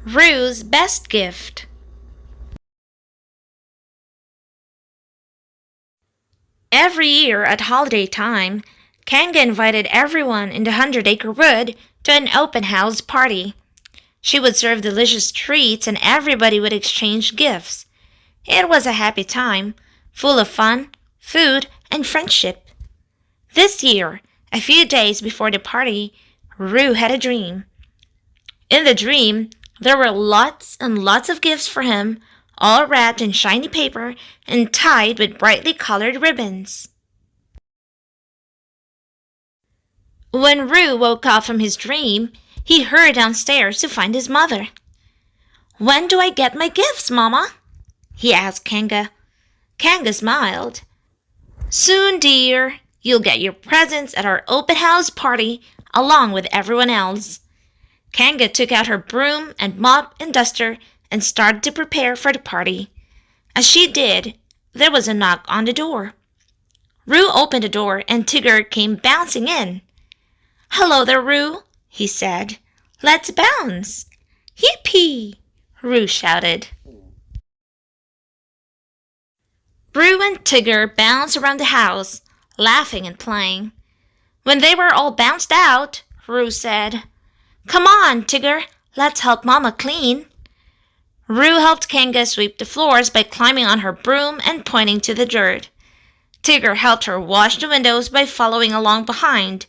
Roo's best gift. Every year at holiday time, Kanga invited everyone in the 100-acre wood to an open house party. She would serve delicious treats and everybody would exchange gifts. It was a happy time, full of fun, food, and friendship. This year, a few days before the party, Roo had a dream. In the dream, there were lots and lots of gifts for him, all wrapped in shiny paper and tied with brightly colored ribbons. When Roo woke up from his dream, he hurried downstairs to find his mother. "When do I get my gifts, Mama?" he asked Kanga. Kanga smiled. "Soon, dear. You'll get your presents at our open house party along with everyone else." Kanga took out her broom and mop and duster and started to prepare for the party. As she did, there was a knock on the door. Roo opened the door and Tigger came bouncing in. "Hello there, Roo," he said. "Let's bounce." "Yippee!" Roo shouted. Roo and Tigger bounced around the house, laughing and playing. When they were all bounced out, Roo said, "Come on, Tigger, let's help Mama clean." Roo helped Kanga sweep the floors by climbing on her broom and pointing to the dirt. Tigger helped her wash the windows by following along behind,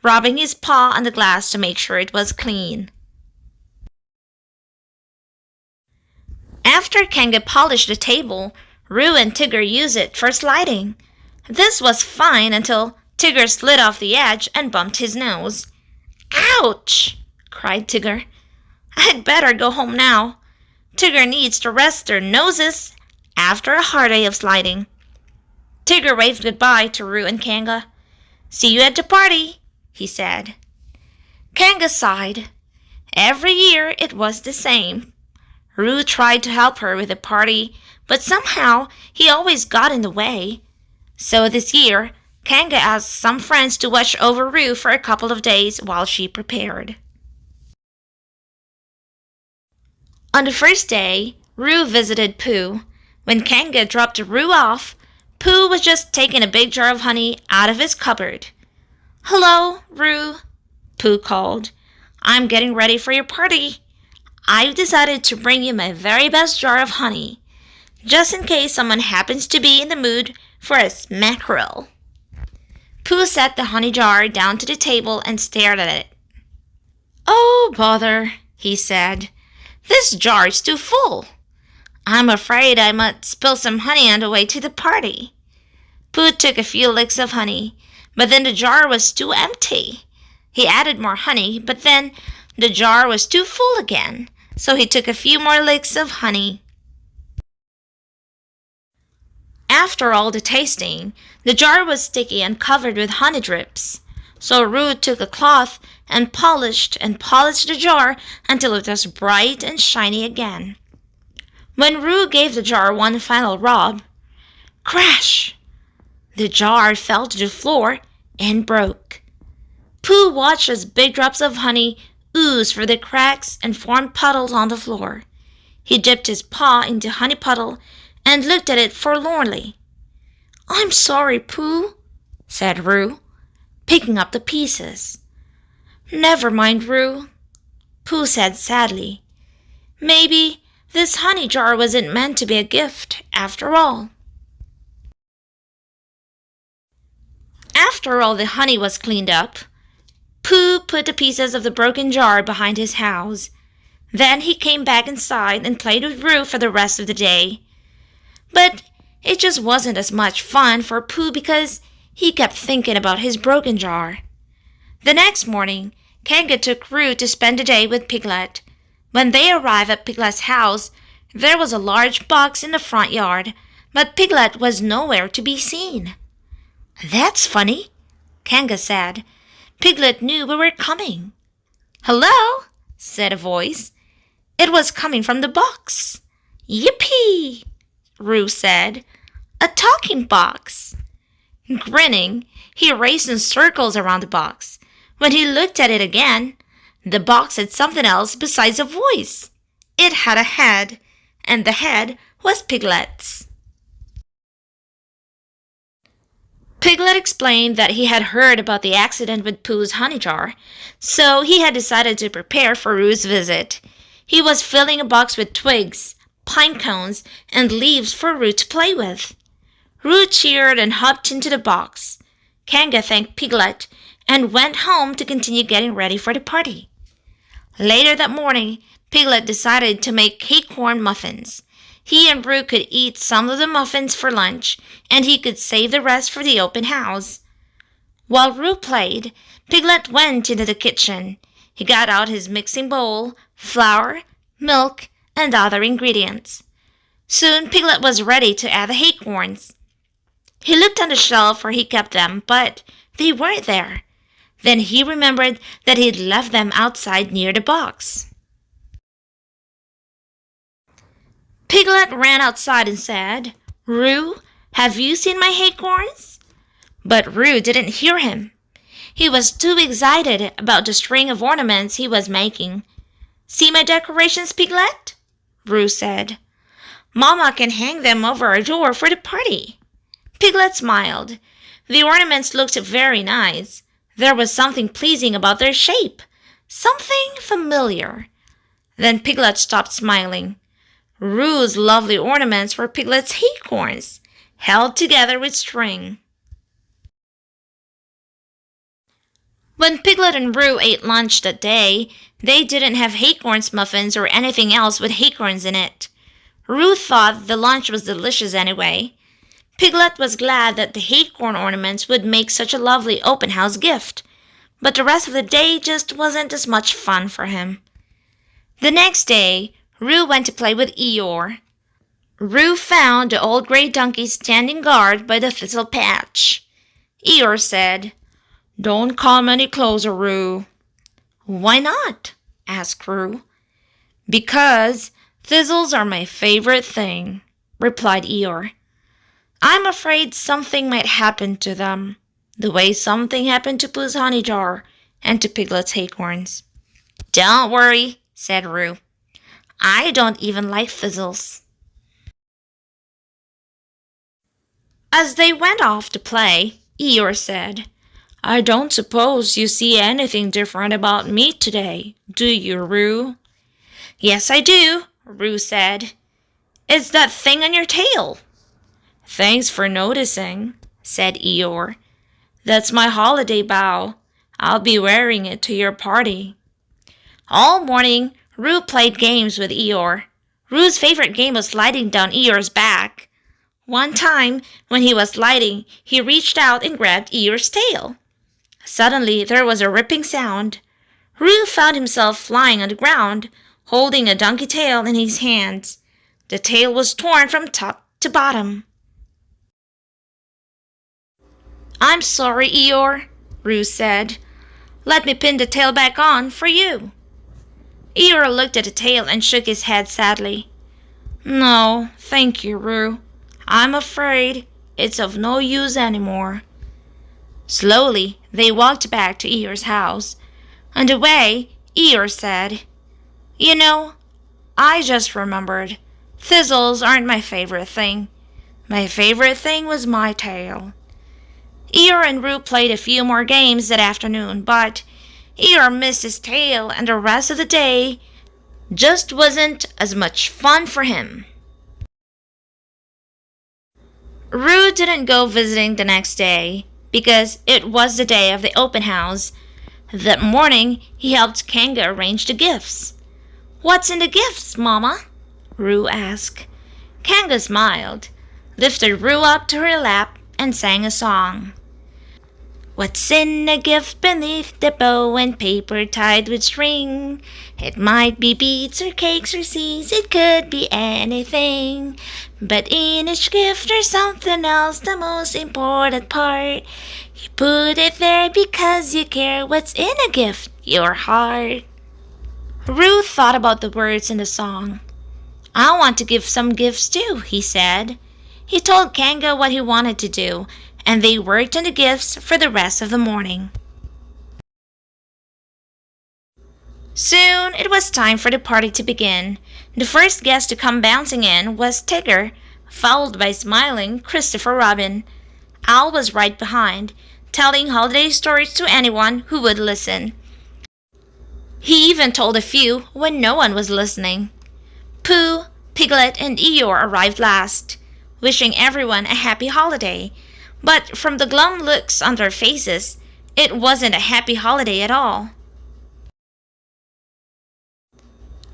rubbing his paw on the glass to make sure it was clean. After Kanga polished the table, Roo and Tigger used it for sliding. This was fine until Tigger slid off the edge and bumped his nose. "Ouch!" cried Tigger. "I'd better go home now. Tigger needs to rest their noses after a hard day of sliding." Tigger waved goodbye to Roo and Kanga. "See you at the party," he said. Kanga sighed. Every year it was the same. Roo tried to help her with the party, but somehow he always got in the way. So this year, Kanga asked some friends to watch over Roo for a couple of days while she prepared. On the first day, Roo visited Pooh. When Kanga dropped Roo off, Pooh was just taking a big jar of honey out of his cupboard. "Hello, Roo," Pooh called. "I'm getting ready for your party. I've decided to bring you my very best jar of honey, just in case someone happens to be in the mood for a smackerel." Pooh set the honey jar down to the table and stared at it. "Oh, bother," he said. "This jar is too full. I'm afraid I might spill some honey on the way to the party." Pooh took a few licks of honey, but then the jar was too empty. He added more honey, but then the jar was too full again, so he took a few more licks of honey. After all the tasting, the jar was sticky and covered with honey drips. So Roo took a cloth and polished the jar until it was bright and shiny again. When Roo gave the jar one final rub, crash! The jar fell to the floor and broke. Pooh watched as big drops of honey oozed through the cracks and formed puddles on the floor. He dipped his paw into the honey puddle and looked at it forlornly. "I'm sorry, Pooh," said Roo, picking up the pieces. "Never mind, Roo," Pooh said sadly. "Maybe this honey jar wasn't meant to be a gift after all." After all the honey was cleaned up, Pooh put the pieces of the broken jar behind his house. Then he came back inside and played with Roo for the rest of the day. But it just wasn't as much fun for Pooh because he kept thinking about his broken jar. The next morning, Kanga took Roo to spend the day with Piglet. When they arrived at Piglet's house, there was a large box in the front yard, but Piglet was nowhere to be seen. "That's funny," Kanga said. "Piglet knew we were coming." "Hello," said a voice. It was coming from the box. "Yippee!" Roo said. "A talking box." Grinning, he raced in circles around the box. When he looked at it again, the box had something else besides a voice. It had a head, and the head was Piglet's. Piglet explained that he had heard about the accident with Pooh's honey jar, so he had decided to prepare for Roo's visit. He was filling a box with twigs, pine cones, and leaves for Roo to play with. Roo cheered and hopped into the box. Kanga thanked Piglet and went home to continue getting ready for the party. Later that morning, Piglet decided to make acorn muffins. He and Roo could eat some of the muffins for lunch, and he could save the rest for the open house. While Roo played, Piglet went into the kitchen. He got out his mixing bowl, flour, milk, and other ingredients. Soon Piglet was ready to add the acorns. He looked on the shelf where he kept them, but they weren't there. Then he remembered that he'd left them outside near the box. Piglet ran outside and said, "Roo, have you seen my acorns?" But Roo didn't hear him. He was too excited about the string of ornaments he was making. "See my decorations, Piglet?" Roo said. "Mama can hang them over our door for the party." Piglet smiled. The ornaments looked very nice. There was something pleasing about their shape, something familiar. Then Piglet stopped smiling. Roo's lovely ornaments were Piglet's acorns, held together with string. When Piglet and Roo ate lunch that day, they didn't have acorns muffins or anything else with acorns in it. Roo thought the lunch was delicious anyway. Piglet was glad that the acorn ornaments would make such a lovely open house gift, but the rest of the day just wasn't as much fun for him. The next day, Roo went to play with Eeyore. Roo found the old gray donkey standing guard by the thistle patch. Eeyore said, "Don't come any closer, Roo." "Why not?" asked Roo. "Because thistles are my favorite thing," replied Eeyore. "I'm afraid something might happen to them, the way something happened to Pooh's honey jar and to Piglet's acorns." "Don't worry," said Roo. "I don't even like thistles." As they went off to play, Eeyore said, "I don't suppose you see anything different about me today, do you, Roo?" "Yes, I do," Roo said. "It's that thing on your tail." "Thanks for noticing," said Eeyore. "That's my holiday bow. I'll be wearing it to your party." All morning, Roo played games with Eeyore. Roo's favorite game was sliding down Eeyore's back. One time, when he was sliding, he reached out and grabbed Eeyore's tail. Suddenly, there was a ripping sound. Roo found himself flying on the ground, holding a donkey tail in his hands. The tail was torn from top to bottom. "I'm sorry, Eeyore," Roo said. "Let me pin the tail back on for you." Eeyore looked at the tail and shook his head sadly. "No, thank you, Roo. I'm afraid it's of no use anymore." Slowly, they walked back to Eeyore's house. On the way, Eeyore said, "You know, I just remembered. Thistles aren't my favorite thing. My favorite thing was my tail." Eeyore and Roo played a few more games that afternoon, but Eeyore missed his tail, and the rest of the day just wasn't as much fun for him. Roo didn't go visiting the next day because it was the day of the open house. That morning, he helped Kanga arrange the gifts. "What's in the gifts, Mama?" Roo asked. Kanga smiled, lifted Roo up to her lap, and sang a song. "What's in a gift beneath the bow and paper tied with string? It might be beads or cakes or seeds, it could be anything. But in each gift there's something else, the most important part. You put it there because you care. What's in a gift? Your heart." Roo thought about the words in the song. "I want to give some gifts too," he said. He told Kanga what he wanted to do, and they worked on the gifts for the rest of the morning. Soon it was time for the party to begin. The first guest to come bouncing in was Tigger, followed by smiling Christopher Robin. Al was right behind, telling holiday stories to anyone who would listen. He even told a few when no one was listening. Pooh, Piglet, and Eeyore arrived last, wishing everyone a happy holiday. But from the glum looks on their faces, it wasn't a happy holiday at all.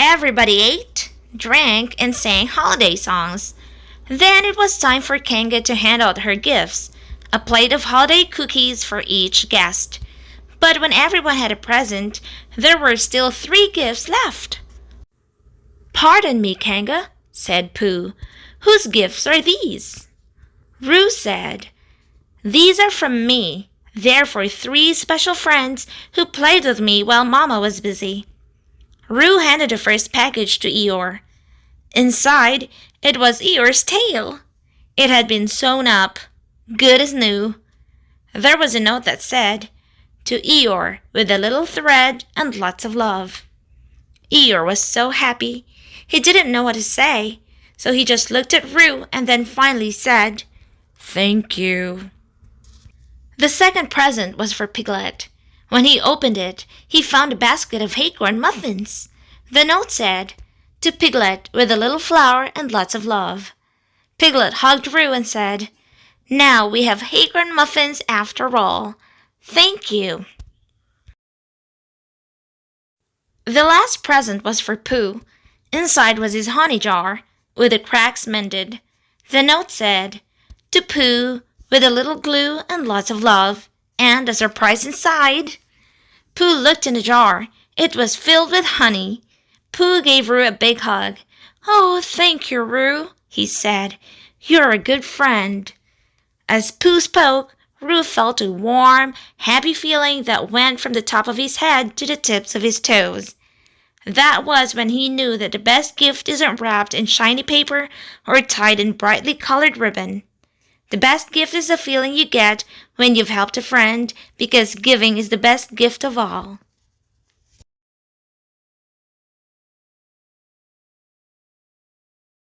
Everybody ate, drank, and sang holiday songs. Then it was time for Kanga to hand out her gifts, a plate of holiday cookies for each guest. But when everyone had a present, there were still 3 gifts left. "Pardon me, Kanga," said Pooh. "Whose gifts are these?" Roos said, "These are from me. They're for 3 special friends who played with me while Mama was busy." Roo handed the first package to Eeyore. Inside, it was Eeyore's tail. It had been sewn up, good as new. There was a note that said, "To Eeyore, with a little thread and lots of love." Eeyore was so happy. He didn't know what to say, so he just looked at Roo and then finally said, "Thank you." The second present was for Piglet. When he opened it, he found a basket of acorn muffins. The note said, "To Piglet, with a little flour and lots of love." Piglet hugged Roo and said, "Now we have acorn muffins after all. Thank you." The last present was for Pooh. Inside was his honey jar, with the cracks mended. The note said, "To Pooh, with a little glue and lots of love," and a surprise inside. Pooh looked in the jar. It was filled with honey. Pooh gave Roo a big hug. "Oh, thank you, Roo," he said. "You're a good friend." As Pooh spoke, Roo felt a warm, happy feeling that went from the top of his head to the tips of his toes. That was when he knew that the best gift isn't wrapped in shiny paper or tied in brightly colored ribbon. The best gift is the feeling you get when you've helped a friend, because giving is the best gift of all.